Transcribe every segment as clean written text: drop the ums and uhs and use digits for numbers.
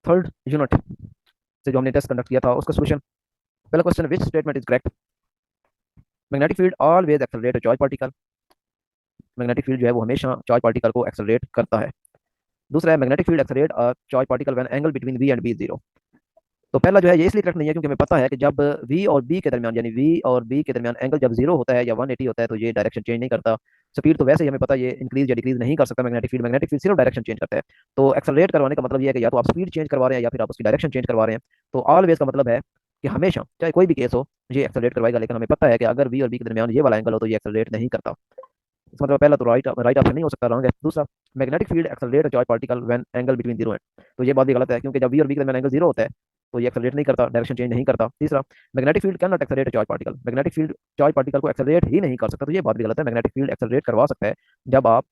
Third unit से जो हमने टेस्ट कंडक्ट किया था उसका सोल्यूशन। पहला question, which statement is correct? Magnetic field always accelerate charge particle. Magnetic field जो है वो हमेशा चार्ज पार्टिकल को एक्सेलरेट करता है। दूसरा है, magnetic field accelerate charge particle when angle between V and B zero. तो पहला जो है ये इसलिए करेक्ट नहीं है क्योंकि हमें पता है कि जब वी और बी के दरमियान, यानी वी और बी के दरमियान एंगल जब जीरो होता है या 180 होता है तो ये डायरेक्शन चेंज नहीं करता। स्पीड तो वैसे ही हमें पता है ये इंक्रीज या डिक्रीज नहीं कर सकता मैग्नेटिक फील्ड सिर्फ डायरेक्शन चेंज करता है। तो एक्सेलरेट करवाने का मतलब ये है कि या तो आप स्पीड चेंज करवा रहे हैं या फिर आप उसकी डायरेक्शन चेंज करवा रहे हैं। तो ऑलवेज का मतलब है कि हमेशा चाहे कोई भी केस हो ये एक्सेलरेट करवाएगा, लेकिन हमें पता है कि अगर वी और बी के दरमियान ये वाला एंगल हो तो ये एक्सेलरेट नहीं करता। इसका मतलब पहला तो राइट राइट ऑप्शन नहीं हो सकता, रॉन्ग है। दूसरा, magnetic field accelerate charge particle when angle between zero and, तो ये बात भी गलत है क्योंकि जब वी और बी के दरमियान एंगल जीरो होता है तो ये एक्सेलरेट नहीं करता, डायरेक्शन चेंज नहीं करता। तीसरा, magnetic field can not accelerate charge particle, magnetic field charge particle को एक्सेलरेट ही नहीं कर सकता, तो ये बात भी गलत है। मैग्नेटिक फील्ड एक्सेलरेट करवा सकता है जब आप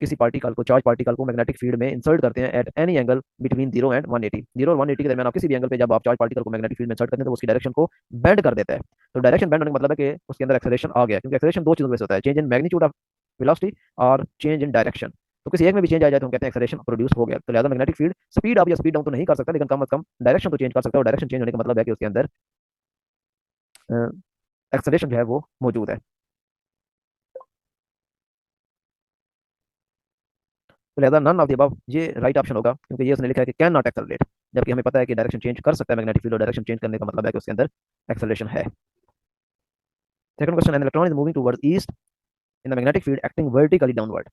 किसी पार्टिकल को, चार्ज पार्टिकल को मैग्नेटिक फील्ड में इंसर्ट करते हैं at any angle between zero and 180। Zero और 180 के दरमियान आप किसी भी एंगल पे जब आप चार्ज पार्टिकल को मैग्नेटिक फील्ड में इंसर्ट करते हैं तो उसकी डायरेक्शन को बेंड कर देता है। तो डायरेक्शन बेंड होने का मतलब है कि उसके अंदर एक्सेलरेशन आ गया, क्योंकि एक्सेलरेशन दो चीजों में से होता है, change in magnitude of velocity और चेंज इन डायरेक्शन। तो किसी एक में भी चेंज आ जाए तो हम कहते हैं एक्सेलरेशन प्रोड्यूस हो गया। तो लिहाजा मैग्नेटिक फील्ड स्पीड अप या स्पीड डाउन तो नहीं कर सकता, लेकिन कम से कम डायरेक्शन तो चेंज कर सकता है, और डायरेक्शन चेंज होने का मतलब है कि उसके अंदर एक्सेलरेशन जो है वो मौजूद है। तो लिहाजा नन ऑफ द अबव ये राइट ऑप्शन होगा, क्योंकि ये उसने लिखा है कि कैन नॉट एक्सेलरेट, जबकि हमें पता है कि डायरेक्शन चेंज कर सकता है मैग्नेटिक फील्ड, और डायरेक्शन चेंज करने का मतलब है कि उसके अंदर एक्सेलरेशन है। Second question, an electron is moving towards east in the magnetic field acting vertically downward.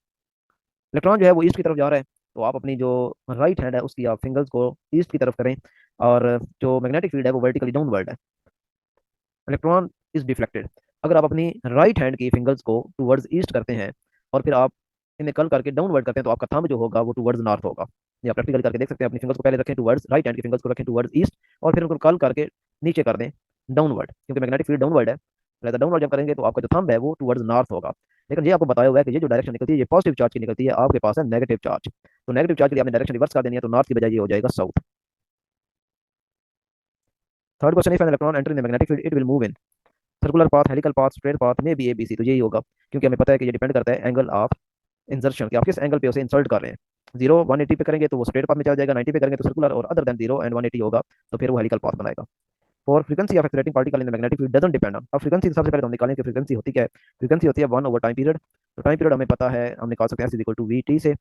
Electron जो है वो ईस्ट की तरफ जा रहा है, तो आप अपनी जो राइट हैंड है उसकी आप फिंगर्स को ईस्ट की तरफ करें, और जो मैग्नेटिक फील्ड है वो वर्टिकली डाउनवर्ड है। इलेक्ट्रॉन इज डिफ्लेक्टेड, अगर आप अपनी राइट हैंड की फिंगर्स को टुवर्ड्स ईस्ट करते हैं और फिर आप इन्हें कल करके डाउनवर्ड करते हैं तो आपका थंब जो होगा वो टुवर्ड्स नॉर्थ होगा। ये आप प्रैक्टिकल करके देख सकते हैं। अपनी फिंगर्स को पहले रखें टुवर्ड्स, राइट हैंड की फिंगर्स को रखें टुवर्ड्स ईस्ट, और फिर उनको कल करके नीचे कर दें डाउनवर्ड, क्योंकि मैग्नेटिक फील्ड डाउनवर्ड है। लिहाजा डाउनवर्ड जब करेंगे तो आपका जो थंब है वो टुवर्ड्स नॉर्थ होगा। लेकिन ये आपको बताया हुआ है कि ये जो डायरेक्शन निकलती है ये पॉजिटिव चार्ज की निकलती है, आपके पास है नेगेटिव चार्ज। तो नेगेटिव चार्ज के लिए आपने डायरेक्शन रिवर्स कर देनी है, तो नॉर्थ की बजाय ये हो जाएगा south. Third question, if an electron enter in the magnetic field it will move in circular path, helical path, straight path में बी ए बी सी, तो यही होगा, क्योंकि हमें पता है कि ये डिपेंड करता है एंगल ऑफ इंसर्शन कि आप किस एंगल पे उसे इंसर्ट कर रहे हैं। जीरो 180 पे करेंगे तो वो स्ट्रेट पाथ में चला जाएगा, 90 पे करेंगे तो सर्कुलर, और अदर देन जीरो एंड 180 होगा तो फिर वो हेलिकल पाथ बनाएगा। और frequency of accelerating particle in the magnetic field doesn't depend on, अब फ्रीक्वेंसी सबसे पहले हम निकालें कि फ्रीक्वेंसी होती क्या है। फ्रीक्वेंसी होती है 1 ओवर टाइम पीरियड। तो टाइम पीरियड हमें पता है, हम निकाल सकते हैं S is equal to V T से,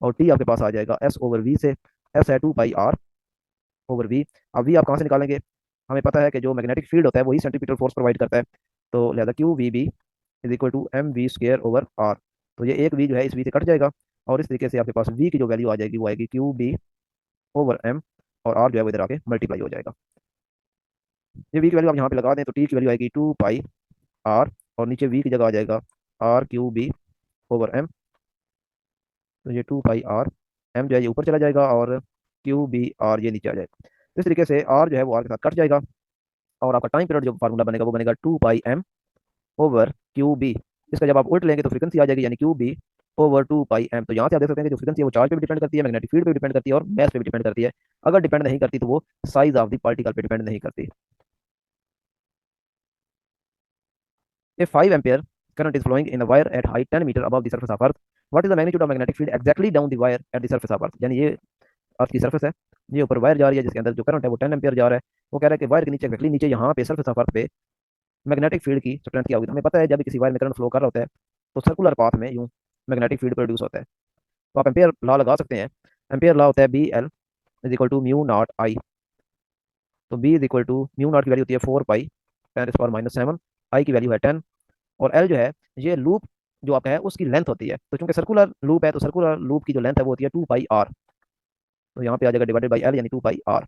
और टी आपके पास आ जाएगा एस ओवर वी से। एस है 2 पाई आर ओवर वी। अब वी आप कहाँ से निकालेंगे, हमें पता है कि जो मैग्नेटिक फील्ड होता है वही सेंट्रीपिटल फोर्स प्रोवाइड करता है। तो लिहाजा Q V B is equal to M V square over R. तो ये एक वी जो है इस वी से कट जाएगा, और इस तरीके से आपके पास वी की जो वैल्यू आ जाएगी वो आएगी क्यू बी ओवर एम, और आर जो है वो इधर आके मल्टीप्लाई हो जाएगा। ये वी की वैल्यू आप यहाँ पे लगा दें तो टी की वैल्यू आएगी 2 पाई आर, और नीचे वी की जगह आ जाएगा R Q B over M. तो ये 2 पाई आर, एम जो है ये ऊपर चला जाएगा, और क्यू बी आर ये नीचे आ जाएगा। तो इस तरीके से आर जो है वो आर के साथ कट जाएगा, और आपका टाइम पीरियड जो फार्मूला बनेगा वो बनेगा 2 पाई एम ओवर क्यू बी। इसका जब आप उल्ट लेंगे तो फ्रीक्वेंसी आ जाएगी यानी क्यू बी ओवर 2 पाई एम। तो यहाँ से आप देख सकते हैं कि जो फ्रीक्वेंसी है वो चार्ज पे भी डिपेंड करती है, मैग्नेटिक फील्ड पे भी डिपेंड करती है, और मैस पे भी डिपेंड करती है। अगर डिपेंड नहीं करती तो वो साइज ऑफ द पार्टिकल पे डिपेंड नहीं करती। A 5 ampere current is flowing in a wire at height 10 metre above the surface of earth, what is the magnitude of magnetic field exactly down the wire at the surface of earth। यानी ये अर्थ की surface है, ये ऊपर wire जा रही है जिसके अंदर जो करंट है वो 10 एम्पियर जा रहा है। वो कह रहा है कि वायर के नीचे एक्जैक्टली नीचे यहाँ पे सरफेस ऑफ अर्थ पे मैग्नेटिक फील्ड की स्ट्रेंथ क्या होगी। तो हमें पता है जब भी किसी वायर में करंट फ्लो कर रहा होता है तो सर्कुलर पाथ में यूं मैग्नेटिक फील्ड प्रोड्यूस होता है। तो आप एम्पियर लॉ लगा सकते हैं। एम्पियर लॉ होता है B L is equal to mu naught I. तो B is equal to mu naught की वैल्यू होती है 4 पाई 10⁻⁻⁷, आई की वैल्यू है 10, और एल जो है ये लूप जो आपका है उसकी लेंथ होती है। तो चूंकि सर्कुलर लूप है तो सर्कुलर लूप की जो लेंथ है वो होती है 2 पाई आर। तो यहाँ पे आ जाएगा डिवाइडेड बाई एल यानी 2 पाई आर।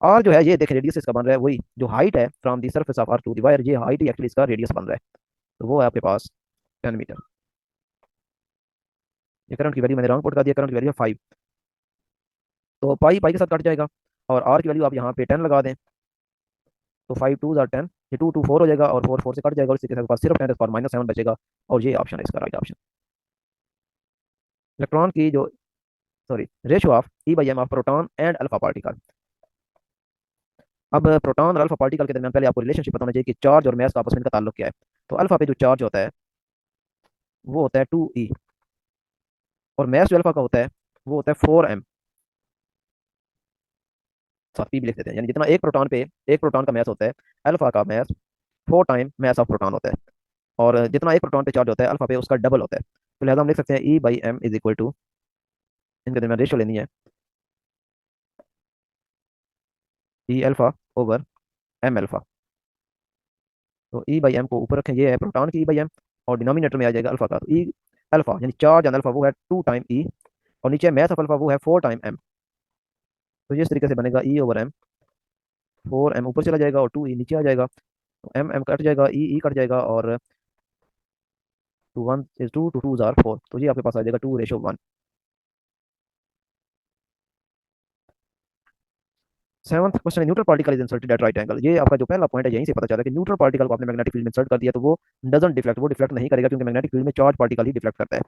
आर जो है ये देखें रेडियस इसका बन रहा है वही जो हाइट है from the surface of earth to the wire, ये हाइट ही एक्चुअली इसका रेडियस बन रहा है। तो वो है आपके पास 10 मीटर। ये करंट की वैल्यू मैंने रॉन्ग पुट कर दिया, करंट की वैल्यू है 5। तो पाई पाई के साथ कट जाएगा, और आर की वैल्यू आप यहाँ पे 10 लगा दें तो 5 2 10, ये 2 2 4 हो जाएगा, और 4 4 से कट जाएगा, और इसी के साथ पास सिर्फ 10⁻⁻⁷ बचेगा, और ये ऑप्शन है इसका राइट ऑप्शन। इलेक्ट्रॉन की जो, sorry, ratio of E by M of proton and alpha particle. अब प्रोटॉन और अल्फा पार्टिकल के दरमियान पहले आपको रिलेशनशिप पता होना चाहिए कि चार्ज और मास का आपस में इनका ताल्लुक क्या है। तो अल्फा पे जो चार्ज होता है वो होता है 2 ई, और मास जो अल्फा का होता है वो होता है 4 एम। साथ पी भी लिख देते हैं, यानी जितना एक प्रोटॉन का मैस होता है, अल्फा का mass 4 time mass of proton होता है। और जितना एक प्रोटॉन पे चार्ज होता है अल्फा पे, उसका डबल होता है। तो लिहाजा हम लिख सकते हैं E/m इज इक्वल टू, इनके दरमियान रेशियो लेनी है, ई अल्फा ओवर एम अल्फा। तो E/m को ऊपर रखें, ये है प्रोटॉन की E/m, और डिनोमिनेटर में आ जाएगा अल्फा का। तो ई अल्फा यानी चार्ज ऑन अल्फा वो है 2 टाइम E, और नीचे मैथ ऑफ अल्फा वो है 4 टाइम M। तो ये इस तरीके से बनेगा E/m, 4M ऊपर चला जाएगा और 2E नीचे आ जाएगा। तो M कट जाएगा, E कट जाएगा, और 1 इज 2, 2 जार 4, तो ये आपके पास आ जाएगा 2:1। सेवंथ क्वेश्चन है, neutral particle is inserted at right angle. ये आपका जो पहला पॉइंट है, यहीं से पता चला कि न्यूट्रल पार्टिकल को आपने मैग्नेटिक फील्ड में इंसर्ट कर दिया तो वो डजंट डिफ्लेक्ट, वो डिफ्लेक्ट नहीं करेगा, क्योंकि मैग्नेटिक फील्ड में चार्ज पार्टिकल ही डिफ्लेक्ट करता है।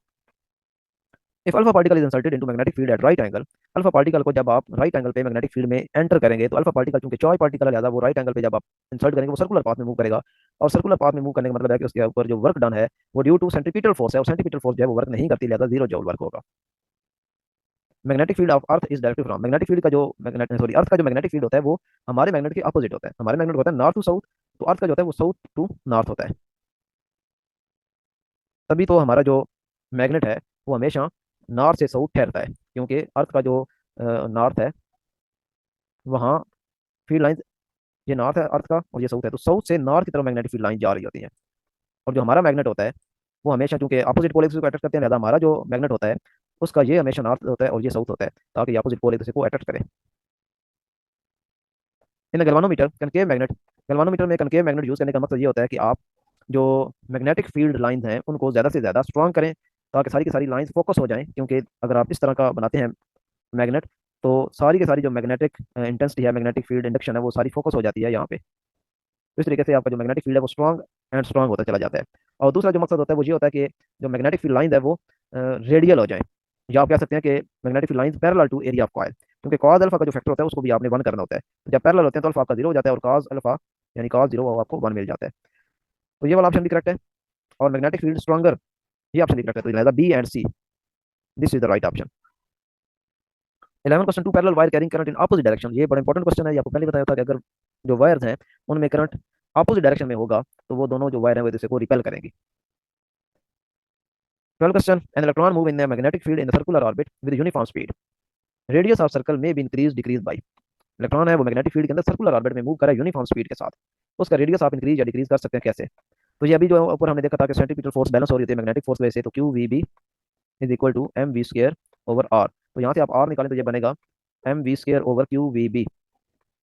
If alpha particle is inserted into magnetic field at right angle, alpha particle को जब आप राइट एंगल पे मैग्नेटिक फील्ड में एंटर करेंगे, तो अल्फा पार्टिकल चूंकि चार्ज पार्टिकल है, लिहाजा वो राइट एंगल पे जब आप इंसर्ट करेंगे वो सर्कुलर पाथ में मूव करेगा। और सर्कुलर पाथ में मूव करने का मतलब है कि उसके ऊपर जो वर्क डन है वो ड्यू टू सेंट्रीपिटल फोर्स है, और सेंट्रीपिटल फोर्स जो है वो वर्क नहीं करती, लिहाजा 0 जूल वर्क होगा। Magnetic field of earth is directly from, magnetic field का जो मैग्नेट सॉरी अर्थ का जो मैग्नेटिक फील्ड होता है वो हमारे मैग्नेट के अपोजिट होता है। हमारे मैग्नेट होता है नॉर्थ टू साउथ, तो अर्थ का जो होता है वो साउथ टू नॉर्थ होता है। तभी तो हमारा जो मैग्नेट है वो हमेशा नॉर्थ से साउथ ठहरता है, क्योंकि अर्थ का जो नॉर्थ है वहाँ फील्ड लाइन, ये नॉर्थ है अर्थ का और ये साउथ है, तो साउथ से नॉर्थ की तरफ मैग्नेटिक फील्ड लाइन जा रही होती है। और जो हमारा मैग्नेट होता है वो हमेशा, चूंकि अपोजिट पोल एक दूसरे को अट्रैक्ट करते हैं, लिहाजा हमारा जो मैग्नेट होता है उसका ये हमेशा नॉर्थ होता है और ये साउथ होता है, ताकि ये अपोजिट पोल एक दूसरे को अट्रैक्ट करे। इन गैल्वानोमीटर कनकेव मैग्नेट, गैल्वानोमीटर में कनकेव मैग्नेट यूज करने का मकसद ये होता है कि आप जो मैग्नेटिक फील्ड लाइंस हैं उनको ज़्यादा से ज़्यादा स्ट्रॉन्ग करें, ताकि सारी की सारी लाइंस फोकस हो जाएं, क्योंकि अगर आप इस तरह का बनाते हैं मैग्नेट, तो सारी की सारी जो मैग्नेटिक इंटेंसिटी है, मैग्नेटिक फील्ड इंडक्शन है, वो सारी फोकस हो जाती है यहाँ पे। तो इस तरीके से आपका जो मैग्नेटिक फील्ड है वो स्ट्रॉन्ग एंड स्ट्रॉन्ग होता चला जाता है। और दूसरा जो मकसद होता है वो ये होता है कि जो मैग्नेटिक फील्ड लाइंस है वो रेडियल हो जाए, या आप कह सकते हैं कि magnetic field lines parallel to area of coil, क्योंकि कॉज अल्फा का जो फैक्टर होता है उसको भी आपने 1 करना होता है। तो जब पैरेलल होते हैं तो अल्फा आपका 0 हो जाता है, और कॉज अल्फा यानी कॉज 0 वो आपको 1 मिल जाता है। तो ये वाला ऑप्शन भी करेक्ट है, और मैग्नेटिक फील्ड स्ट्रॉन्गर, ये ऑप्शन भी करेक्ट है, तो लिहाजा B and C, this is the right option. 11 question, two parallel wire carrying current in opposite direction, ये बड़ा इंपॉर्टेंट क्वेश्चन है, ये आपको पहले बताया था कि अगर जो वायर्स हैं उनमें करंट ऑपोजिट डायरेक्शन में होगा तो वो दोनों जो वायर हैं वो एक दूसरे को रिपेल करेंगी। 12 question, an electron move in magnetic field in circular orbit with uniform speed, radius of circle में भी इंक्रीज डिक्रीज बाई। इलेक्ट्रॉन है वो मैग्नेटिक फील्ड के अंदर सर्कुलर ऑर्बिट में मूव करे यूनिफॉर्म स्पीड के साथ, तो उसका रेडियस आप इंक्रीज या डिक्रीज कर सकते हैं कैसे। तो ये अभी जो ऊपर हमने देखा था कि सेंट्रीपिटल फोर्स बैलेंस हो रही है मैग्नेटिक फोर्स वजह से, तो Q V B is equal to M V square over R. तो यहाँ से आप आर निकालें तो ये बनेगा M V square over Q V B,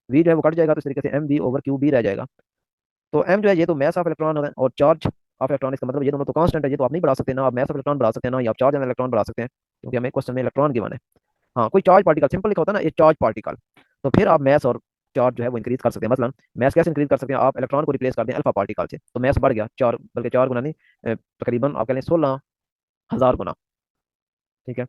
V जो है वो कट जाएगा, तो इस तरीके से M V over Q B रह जाएगा। तो एम जो है ये तो मैस ऑफ इलेक्ट्रॉन है, और चार्ज ऑफ इलेक्ट्रॉन, इसका मतलब ये दोनों तो कांस्टेंट है, ये तो आप नहीं बढ़ा सकते, ना आप मैस ऑफ इलेक्ट्रॉन बढ़ा सकते हैं ना ही आप चार्ज ऑफ इलेक्ट्रॉन बढ़ा सकते हैं, क्योंकि हमें क्वेश्चन में इलेक्ट्रॉन गिवन है। हाँ, कोई चार्ज पार्टिकल सिंपल लिखा होता है ना, ये चार्ज पार्टिकल, तो फिर आप मैस और चार्ज जो है वो इंक्रीज कर सकते हैं। मतलब मैस कैसे इंक्रीज कर सकते हैं, आप इलेक्ट्रॉन को रिप्लेस कर दें अल्फा पार्टिकल से, तो मैस बढ़ गया 4, बल्कि 4 गुना नहीं, तकरीबन आप कह लें 16,000 गुना। ठीक है,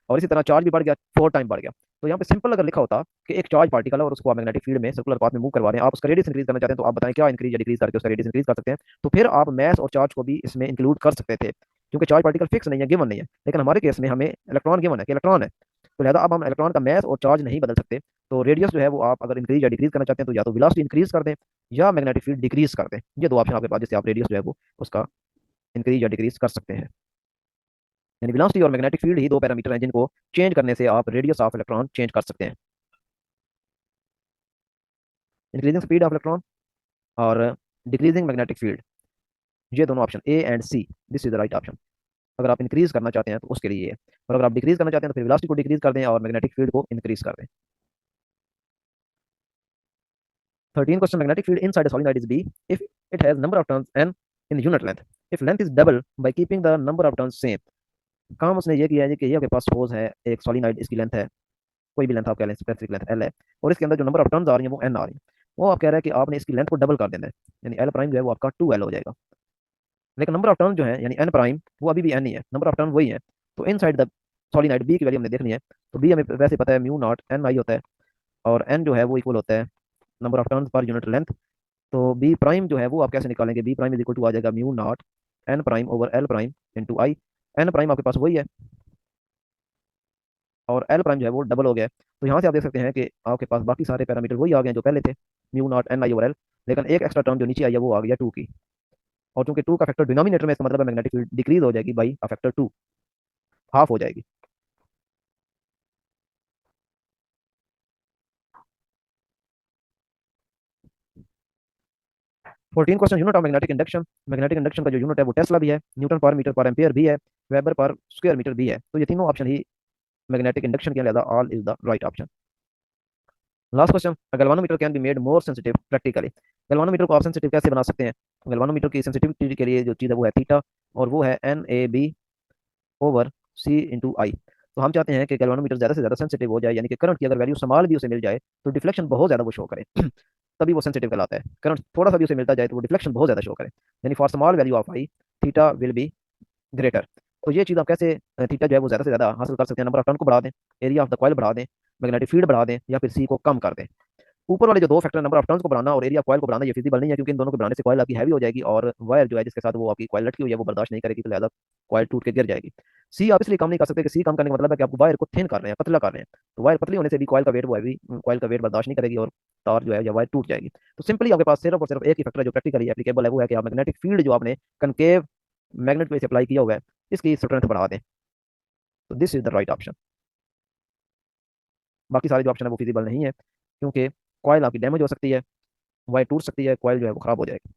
और इसी तरह चार्ज भी बढ़ गया, 4 टाइम बढ़ गया। तो यहाँ पे सिंपल अगर लिखा होता कि एक चार्ज पार्टिकल है और उसको आप मैग्नेटिक फील्ड में सर्कुलर पाथ में मूव करवा रहे हैं, आप उसका रेडियस इंक्रीज करना चाहते हैं, तो आप बताएं क्या इंक्रीज या डिक्रीज करके उसका रेडियस इंक्रीज कर सकते हैं। तो फिर आप मैस और चार्ज को भी इसमें इंक्लूड कर सकते थे, क्योंकि चार्ज पार्टिकल फिक्स नहीं है, गिवन नहीं है, लेकिन हमारे केस में हमें इलेक्ट्रॉन गिवन है कि इलेक्ट्रॉन है, तो लिहाजा अब हम इलेक्ट्रॉन का मैस और चार्ज नहीं बदल सकते। तो रेडियस जो है वो आप अगर इंक्रीज या डिक्रीज करना चाहते हैं, तो या तो वेलोसिटी इंक्रीज कर दें या मैग्नेटिक फील्ड डिक्रीज कर दें, ये दो ऑप्शन आपके पास, जिससे आप रेडियस जो है वो उसका इंक्रीज या डिक्रीज कर सकते हैं। यानी वेलोसिटी और मैग्नेटिक फील्ड ही दो पैरामीटर हैं जिनको चेंज करने से आप रेडियस ऑफ इलेक्ट्रॉन चेंज कर सकते हैं। इंक्रीजिंग स्पीड ऑफ इलेक्ट्रॉन और डिक्रीजिंग मैग्नेटिक फील्ड, ये दोनों option A and C, this is the right option. अगर आप इंक्रीज करना चाहते हैं तो उसके लिए ये है, और अगर आप डिक्रीज करना चाहते हैं तो फिर वेलोसिटी को डिक्रीज कर दें और मैग्नेटिक फील्ड को इंक्रीज कर दें। 13 question, magnetic field inside solenoid is B if it has number of turns N in unit length, if length is double by keeping the number of turns same. काम उसने ये किया है कि ये आपके पास सपोज है एक सॉलिनॉइड, इसकी लेंथ है, कोई भी लेंथ आप कह लें, स्पेसिफिक लेंथ एल है, और इसके अंदर जो नंबर ऑफ टर्न्स आ रही है वो एन आ रही है। वो आप कह रहे हैं कि आपने इसकी लेंथ को डबल कर देना है, यानी एल प्राइम जो है वो आपका 2L हो जाएगा, लेकिन नंबर ऑफ टर्न जो है यानी एन प्राइम वो अभी भी एन ही है, नंबर ऑफ टर्न वही है। तो इन साइड द सॉलिनॉइड बी की वैल्यू हमने देखनी है, तो बी हमें वैसे पता है म्यू नॉट एन आई होता है, और एन जो है वो इक्वल होता है नंबर ऑफ टर्न पर यूनिट लेंथ। तो बी प्राइम जो है वो आप कैसे निकालेंगे, B prime is equal to आ जाएगा mu naught N prime over L prime into I. N prime आपके पास वही है, और एल प्राइम जो है वो डबल हो गया है। तो यहाँ से आप देख सकते हैं कि आपके पास बाकी सारे पैरामीटर वही आ गए हैं जो पहले थे, म्यू नॉट एन आई ओवर एल, लेकिन एक एक्स्ट्रा टर्म जो नीचे आई है वो आ गया 2 की। और चूंकि 2 का फैक्टर डिनोमिनेटर में, इसका मतलब है मैग्नेटिक फील्ड डिक्रीज हो जाएगी बाई फैक्टर 2, हाफ हो जाएगी। 14 question, unit of magnetic induction. Magnetic induction का जो यूनिट है वो टेस्ला भी है, न्यूटन पर मीटर पर एम्पियर भी है, वेबर पर स्क्वायर मीटर भी है। तो ये तीनों ऑप्शन ही मैग्नेटिक इंडक्शन के, लिहाजा all is the right option. Last question, galvanometer can be made more sensitive practically. Galvanometer को आप सेंसिटिव कैसे बना सकते हैं? गैल्वानोमीटर की सेंसिटिविटी के लिए जो चीज़ है वो है थीटा, और वो है N A B over C into I. तो हम चाहते हैं कि गैल्वानोमीटर ज़्यादा से ज़्यादा सेंसिटिव हो जाए, यानी कि करंट की अगर वैल्यू स्मॉल भी उसे मिल जाए तो डिफ्लेक्शन बहुत ज़्यादा वो शो करे तभी वो सेंसिटिव कहलाता है। करंट थोड़ा सा भी उसे मिलता जाए तो वो डिफ्लेक्शन बहुत ज़्यादा शो करे, यानी for small value of I theta will be greater. तो ये चीज़ आप कैसे थीटा जो है वो ज़्यादा से ज़्यादा हासिल कर सकते हैं? नंबर ऑफ टर्न को बढ़ा दें, एरिया ऑफ द कॉइल बढ़ा दें, मैग्नेटिक फील्ड बढ़ा दें, या फिर सी को कम कर दें। ऊपर वाले जो दो फैक्टर, नंबर ऑफ टर्न्स को बढ़ाना और एरिया कॉइल को बढ़ाना, ये फिजिबल नहीं है, क्योंकि इन दोनों को बढ़ाने से कॉइल आपकी हैवी हो जाएगी और वायर जो है जिसके साथ वो आपकी कॉइल लटकी हुई है वो बर्दाश्त नहीं करेगी, तो लिहाजा कॉइल टूट के गिर जाएगी। सी आप इसलिए कम नहीं कर सकते कि सी कम करने का मतलब है कि आप वायर को थिन कर रहे हैं, पतला कर रहे हैं। तो वायर पतली होने से भी कॉइल का वेट वो हैवी, कॉइल का वेट बर्दाश्त नहीं करेगी और तार जो है या वायर टूट जाएगी। तो सिंपली आपके पास सिर्फ और सिर्फ एक ही फैक्टर जो प्रैक्टिकली एप्लीकेबल है वो है कि आप मैग्नेटिक फील्ड जो आपने कनकेव मैग्नेट पे अप्लाई किया हुआ है इसकी स्ट्रेंथ बढ़ा दें। तो this is the right option. बाकी सारे जो ऑप्शन है वो फिजिबल नहीं है, क्योंकि कॉइल आपकी डैमेज हो सकती है, वायर टूट सकती है, कॉइल जो है वो खराब हो जाएगी।